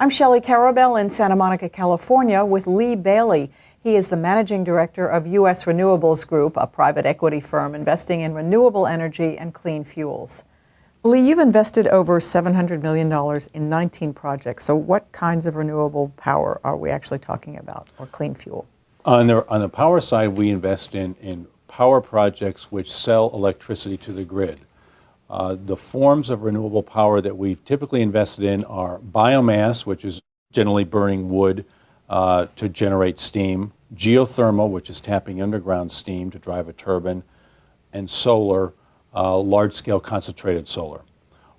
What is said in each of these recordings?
I'm Shelley Carabell in Santa Monica, California, with Lee Bailey. He is the managing director of U.S. Renewables Group, a private equity firm investing in renewable energy and clean fuels. Lee, you've invested over $700 million in 19 projects. So what kinds of renewable power are we actually talking about, or clean fuel? On the power side, we invest in power projects which sell electricity to the grid. The forms of renewable power that we've typically invested in are biomass, which is generally burning wood to generate steam, geothermal, which is tapping underground steam to drive a turbine, and solar, large-scale concentrated solar.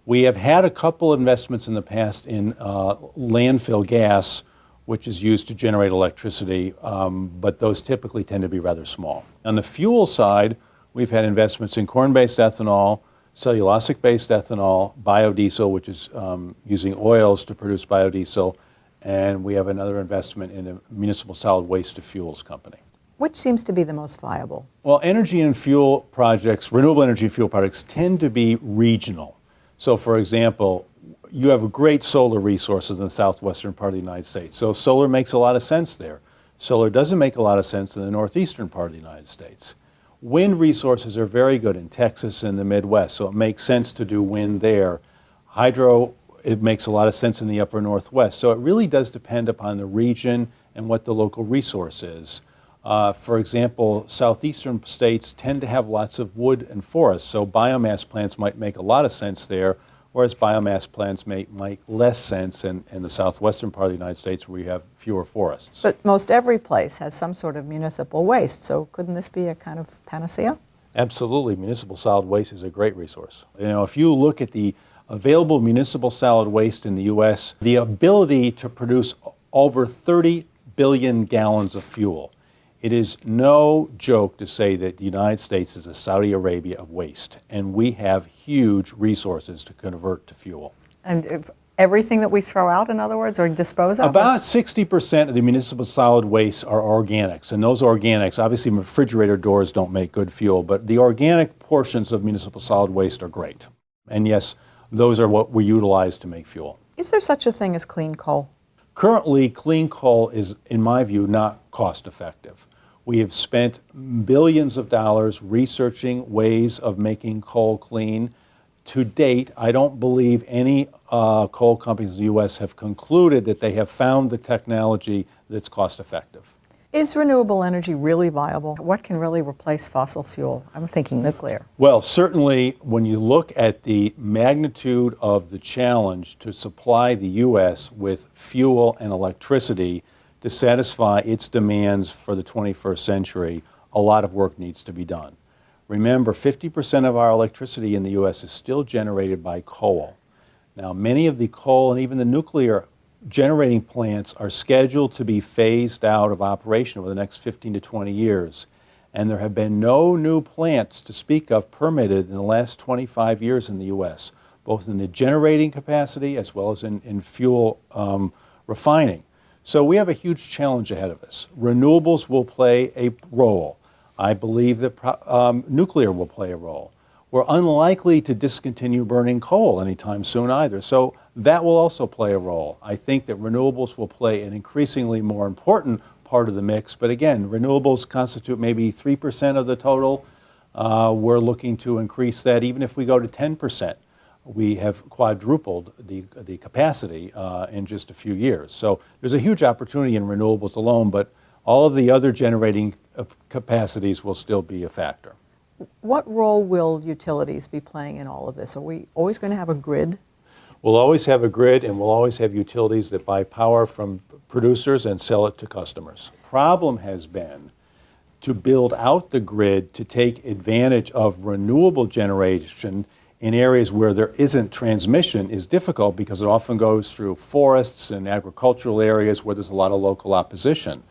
We have had a couple investments in the past in landfill gas, which is used to generate electricity, but those typically tend to be rather small. On the fuel side, we've had investments in corn-based ethanol, cellulosic-based ethanol, biodiesel, which is using oils to produce biodiesel, and we have another investment in a municipal solid waste to fuels company. Which seems to be the most viable? Well, energy and fuel projects, renewable energy and fuel projects tend to be regional. So, for example, you have great solar resources in the southwestern part of the United States. So solar makes a lot of sense there. Solar doesn't make a lot of sense in the northeastern part of the United States. Wind resources are very good in Texas and the Midwest, so it makes sense to do wind there. Hydro, it makes a lot of sense in the upper Northwest. So it really does depend upon the region and what the local resource is. For example, southeastern states tend to have lots of wood and forests, so biomass plants might make a lot of sense there, whereas biomass plants make less sense in the southwestern part of the United States where you have fewer forests. But most every place has some sort of municipal waste, so couldn't this be a kind of panacea? Absolutely. Municipal solid waste is a great resource. You know, if you look at the available municipal solid waste in the U.S., the ability to produce over 30 billion gallons of fuel. It is no joke to say that the United States is a Saudi Arabia of waste, and we have huge resources to convert to fuel. And if everything that we throw out, in other words, or dispose of? About 60% of the municipal solid waste are organics, and those organics, obviously refrigerator doors don't make good fuel, but the organic portions of municipal solid waste are great. And yes, those are what we utilize to make fuel. Is there such a thing as clean coal? Currently, clean coal is, in my view, not cost effective. We have spent billions of dollars researching ways of making coal clean. To date, I don't believe any coal companies in the U.S. have concluded that they have found the technology that's cost effective. Is renewable energy really viable? What can really replace fossil fuel? I'm thinking nuclear. Well, certainly when you look at the magnitude of the challenge to supply the U.S. with fuel and electricity to satisfy its demands for the 21st century, a lot of work needs to be done. Remember, 50% of our electricity in the U.S. is still generated by coal. Now, many of the coal and even the nuclear generating plants are scheduled to be phased out of operation over the next 15 to 20 years. And there have been no new plants to speak of permitted in the last 25 years in the U.S., both in the generating capacity as well as in fuel refining. So we have a huge challenge ahead of us. Renewables will play a role. I believe that nuclear will play a role. We're unlikely to discontinue burning coal anytime soon either, so that will also play a role. I think that renewables will play an increasingly more important part of the mix, but again, renewables constitute maybe 3% of the total. We're looking to increase that even if we go to 10%. We have quadrupled the capacity in just a few years. So there's a huge opportunity in renewables alone, but all of the other generating capacities will still be a factor. What role will utilities be playing in all of this? Are we always going to have a grid? We'll always have a grid, and we'll always have utilities that buy power from producers and sell it to customers. Problem has been to build out the grid to take advantage of renewable generation in areas where there isn't transmission is difficult because it often goes through forests and agricultural areas where there's a lot of local opposition.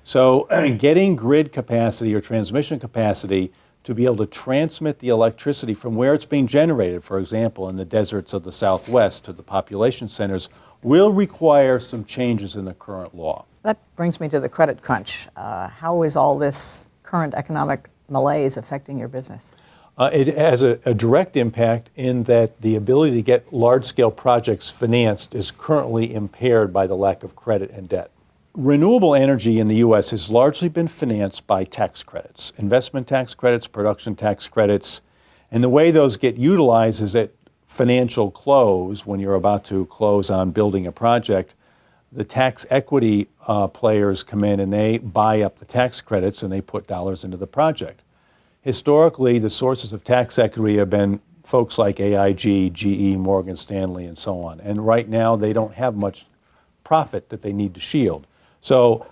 So getting grid capacity or transmission capacity to be able to transmit the electricity from where it's being generated, for example, in the deserts of the Southwest to the population centers, will require some changes in the current law. That brings me to the credit crunch. How is all this current economic malaise affecting your business? It has a direct impact in that the ability to get large-scale projects financed is currently impaired by the lack of credit and debt. Renewable energy in the U.S. has largely been financed by tax credits, investment tax credits, production tax credits, and the way those get utilized is at financial close, when you're about to close on building a project. The tax equity players come in and they buy up the tax credits and they put dollars into the project. Historically, the sources of tax equity have been folks like AIG, GE, Morgan Stanley, and so on. And right now, they don't have much profit that they need to shield. So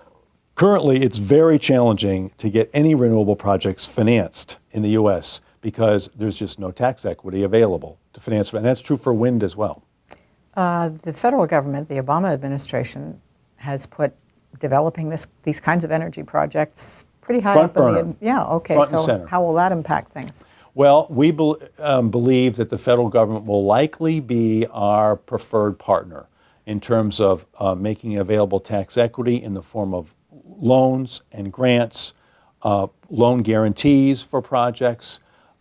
currently, it's very challenging to get any renewable projects financed in the U.S. because there's just no tax equity available to finance. And that's true for wind as well. The federal government, the Obama administration, has put developing these kinds of energy projects pretty high Front up in burner. the... Yeah, okay. Front and So center. how will that impact things? Well, we believe that the federal government will likely be our preferred partner in terms of making available tax equity in the form of loans and grants, loan guarantees for projects.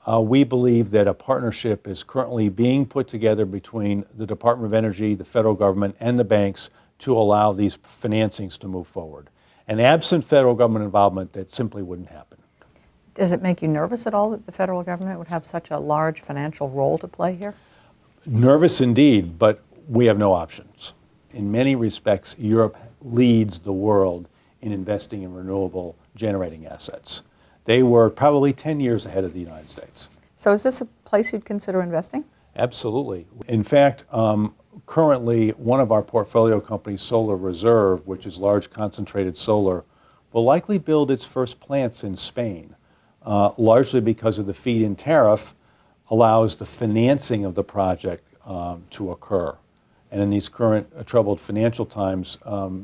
We believe that a partnership is currently being put together between the Department of Energy, the federal government, and the banks to allow these financings to move forward. And absent federal government involvement, that simply wouldn't happen. Does it make you nervous at all that the federal government would have such a large financial role to play here? Nervous indeed, but we have no options. In many respects, Europe leads the world in investing in renewable generating assets. They were probably 10 years ahead of the United States. So is this a place you'd consider investing? Absolutely. In fact, currently, one of our portfolio companies, Solar Reserve, which is large concentrated solar, will likely build its first plants in Spain, largely because of the feed-in tariff allows the financing of the project to occur. And in these current troubled financial times,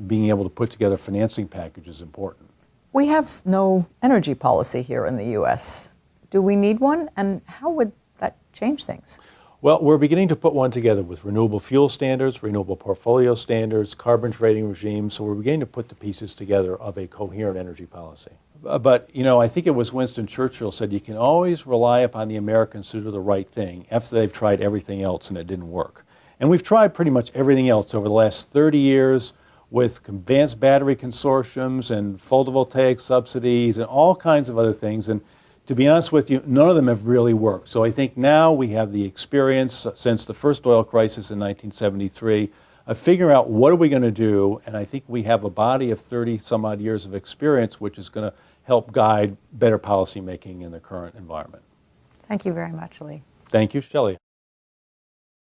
being able to put together financing package is important. We have no energy policy here in the U.S. Do we need one? And how would that change things? Well, we're beginning to put one together with renewable fuel standards, renewable portfolio standards, carbon trading regimes. So we're beginning to put the pieces together of a coherent energy policy. But, you know, I think it was Winston Churchill said you can always rely upon the Americans to do the right thing after they've tried everything else and it didn't work. And we've tried pretty much everything else over the last 30 years with advanced battery consortiums and photovoltaic subsidies and all kinds of other things. And to be honest with you, none of them have really worked. So I think now we have the experience since the first oil crisis in 1973 of figuring out what are we going to do, and I think we have a body of 30 some odd years of experience which is going to help guide better policy making in the current environment. Thank you very much, Lee. Thank you, Shelley.